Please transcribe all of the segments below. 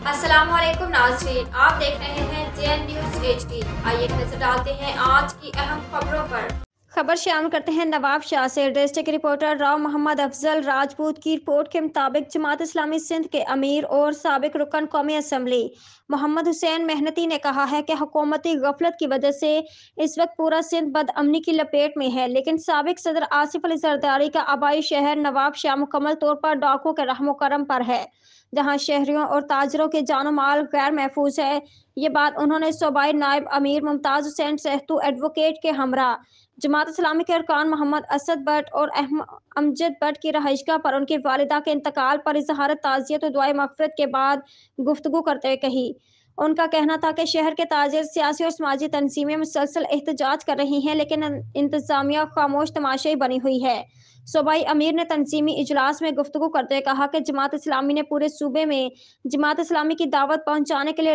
अस्सलाम वालेकुम नाज़रीन, आप देख रहे हैं JN न्यूज़ HD। आइए नजर डालते हैं आज की अहम खबरों पर। खबर शामिल करते हैं नवाब शाह से। डिस्ट्रिक्ट रिपोर्टर राव मोहम्मद अफजल राजपूत की रिपोर्ट के मुताबिक जमात इस्लामी सिंध के अमीर और साबिक रुकन कौमी असम्बली मोहम्मद हुसैन मेहनती ने कहा है कि हुकूमती गफलत की वजह से इस वक्त पूरा सिंध बदअमनी की लपेट में है, लेकिन साबिक सदर आसिफ अली जरदारी का आबाई शहर नवाब शाह मुकम्मल तौर पर डाकुओं के रहमो करम पर है, जहां शहरियों और ताजरों के जानो माल गैर महफूज है। ये बात उन्होंने सूबाई नायब अमीर मुमताज हुसैन सेहतू एडवोकेट के हमरा जमात इस्लामी के अरकान मोहम्मद असद भट्ट और अमजद भट्ट की रहायशगाह पर उनकी वालिदा के इंतकाल पर इजहार ताज़ियत और दुआए मग़फ़िरत के बाद गुफ्तगू करते हुए कही। उनका कहना था कि शहर के ताजिर, सियासी और समाजी तंजीमें मुसलसल एहतजाज कर रही हैं, लेकिन इंतजामिया खामोश तमाशाई बनी हुई है। सूबाई अमीर ने तंजीमी इजलास में गुफ्तगू करते हुए कहा कि जमात इस्लामी ने पूरे सूबे में जमात इस्लामी की दावत पहुँचाने के लिए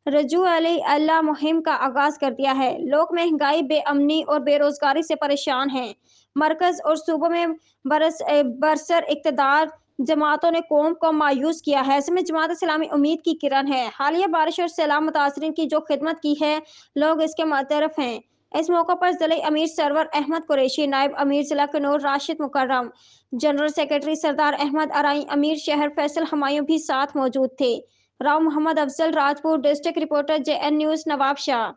रजू अल्लाह मुहिम का आगाज कर दिया है। लोग महंगाई, बेअमनी और बेरोजगारी से परेशान हैं। मरकज और सूबों में बरसर इक़्तिदार जमातों ने कौम को मायूस किया है। ऐसे में जमात इस्लामी उम्मीद की किरण है। हालिया बारिश और सैलाब मुतासरीन की जो खिदमत की है, लोग इसके मुतरफ हैं। इस मौके पर ज़िले अमीर सरवर अहमद कुरैशी, नायब अमीर जिला कन्नौज राशिद मुकर्रम, जनरल सेक्रेटरी सरदार अहमद अराई, अमीर शहर फैसल हमायूं भी साथ मौजूद थे। Rao Mohammad Afzal Rajput, district reporter JN news, Nawab Shah.